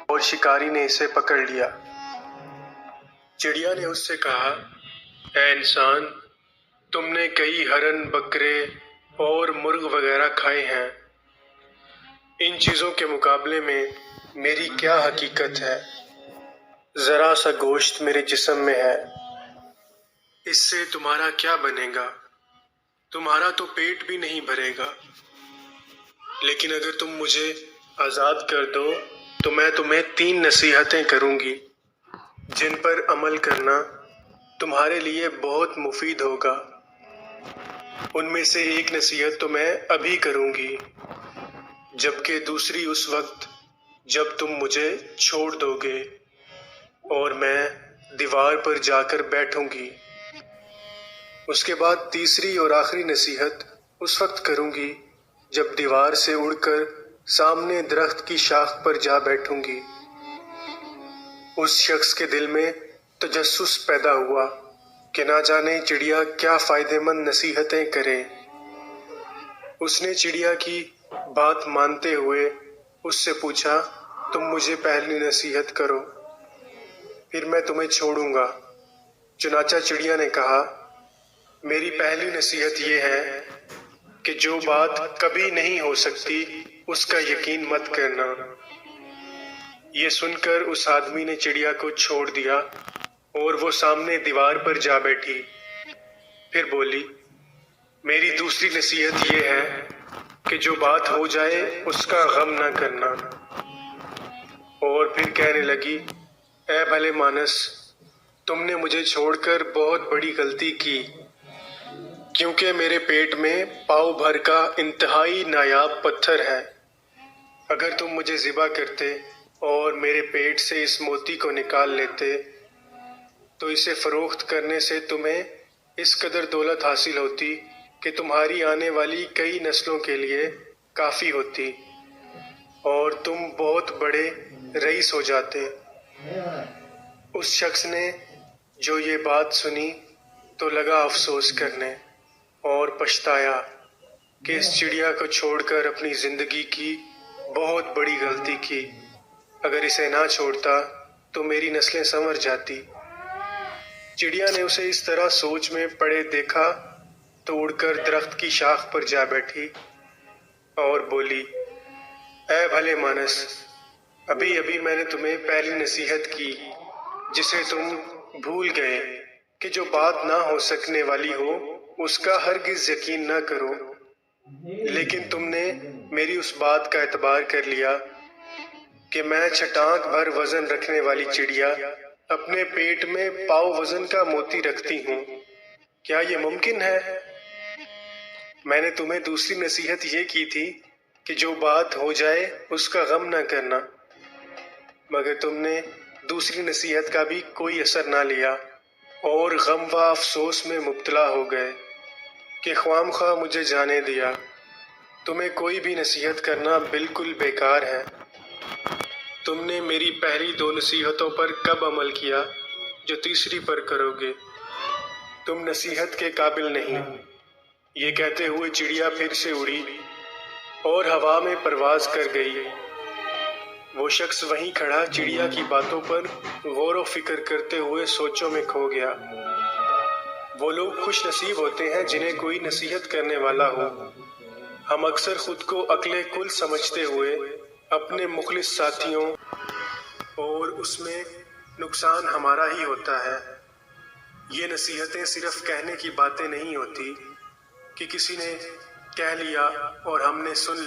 اور شکاری نے اسے پکڑ لیا۔ چڑیا نے اس سے کہا، اے انسان، تم نے کئی ہرن، بکرے اور مرغ وغیرہ کھائے ہیں، ان چیزوں کے مقابلے میں میری کیا حقیقت ہے؟ ذرا سا گوشت میرے جسم میں ہے، اس سے تمہارا کیا بنے گا؟ تمہارا تو پیٹ بھی نہیں بھرے گا۔ لیکن اگر تم مجھے آزاد کر دو تو میں تمہیں 3 نصیحتیں کروں گی جن پر عمل کرنا تمہارے لیے بہت مفید ہوگا۔ ان میں سے ایک نصیحت تو میں ابھی کروں گی، جبکہ دوسری اس وقت جب تم مجھے چھوڑ دو گے اور میں دیوار پر جا کر بیٹھوں گی۔ اس کے بعد تیسری اور آخری نصیحت اس وقت کروں گی جب دیوار سے اڑ کر سامنے درخت کی شاخ پر جا بیٹھوں گی۔ اس شخص کے دل میں تجسس پیدا ہوا کہ نہ جانے چڑیا کیا فائدہ مند نصیحتیں کرے۔ اس نے چڑیا کی بات مانتے ہوئے اس سے پوچھا، تم مجھے پہلی نصیحت کرو، پھر میں تمہیں چھوڑوں گا۔ چنانچہ چڑیا نے کہا، میری پہلی نصیحت یہ ہے کہ جو بات کبھی نہیں ہو سکتی اس کا یقین مت کرنا۔ یہ سن کر اس آدمی نے چڑیا کو چھوڑ دیا اور وہ سامنے دیوار پر جا بیٹھی۔ پھر بولی، میری دوسری نصیحت یہ ہے کہ جو بات ہو جائے اس کا غم نہ کرنا۔ اور پھر کہنے لگی، اے بھلے مانس، تم نے مجھے چھوڑ کر بہت بڑی غلطی کی، کیونکہ میرے پیٹ میں پاؤ بھر کا انتہائی نایاب پتھر ہے۔ اگر تم مجھے ذبح کرتے اور میرے پیٹ سے اس موتی کو نکال لیتے تو اسے فروخت کرنے سے تمہیں اس قدر دولت حاصل ہوتی کہ تمہاری آنے والی کئی نسلوں کے لیے کافی ہوتی اور تم بہت بڑے رئیس ہو جاتے۔ اس شخص نے جو یہ بات سنی تو لگا افسوس کرنے اور پچھتایا کہ اس چڑیا کو چھوڑ کر اپنی زندگی کی بہت بڑی غلطی کی۔ اگر اسے نہ چھوڑتا تو میری نسلیں سنور جاتی۔ چڑیا نے اسے اس طرح سوچ میں پڑے دیکھا تو اڑ کر درخت کی شاخ پر جا بیٹھی اور بولی، اے بھلے مانس، ابھی ابھی میں نے تمہیں پہلی نصیحت کی جسے تم بھول گئے کہ جو بات نہ ہو سکنے والی ہو اس کا ہرگز یقین نہ کرو۔ لیکن تم نے میری اس بات کا اعتبار کر لیا کہ میں چھٹانک بھر وزن رکھنے والی چڑیا اپنے پیٹ میں پاؤ وزن کا موتی رکھتی ہوں۔ کیا یہ ممکن ہے؟ میں نے تمہیں دوسری نصیحت یہ کی تھی کہ جو بات ہو جائے اس کا غم نہ کرنا، مگر تم نے دوسری نصیحت کا بھی کوئی اثر نہ لیا اور غم و افسوس میں مبتلا ہو گئے کہ خواہ مخواہ مجھے جانے دیا۔ تمہیں کوئی بھی نصیحت کرنا بالکل بیکار ہے۔ تم نے میری پہلی 2 نصیحتوں پر کب عمل کیا جو تیسری پر کرو گے؟ تم نصیحت کے قابل نہیں۔ یہ کہتے ہوئے چڑیا پھر سے اڑی اور ہوا میں پرواز کر گئی۔ وہ شخص وہیں کھڑا چڑیا کی باتوں پر غور و فکر کرتے ہوئے سوچوں میں کھو گیا۔ وہ لوگ خوش نصیب ہوتے ہیں جنہیں کوئی نصیحت کرنے والا ہو۔ ہم اکثر خود کو عقل کل سمجھتے ہوئے اپنے مخلص ساتھیوں اور اس میں نقصان ہمارا ہی ہوتا ہے۔ یہ نصیحتیں صرف کہنے کی باتیں نہیں ہوتی کہ کسی نے کہہ لیا اور ہم نے سن لیا۔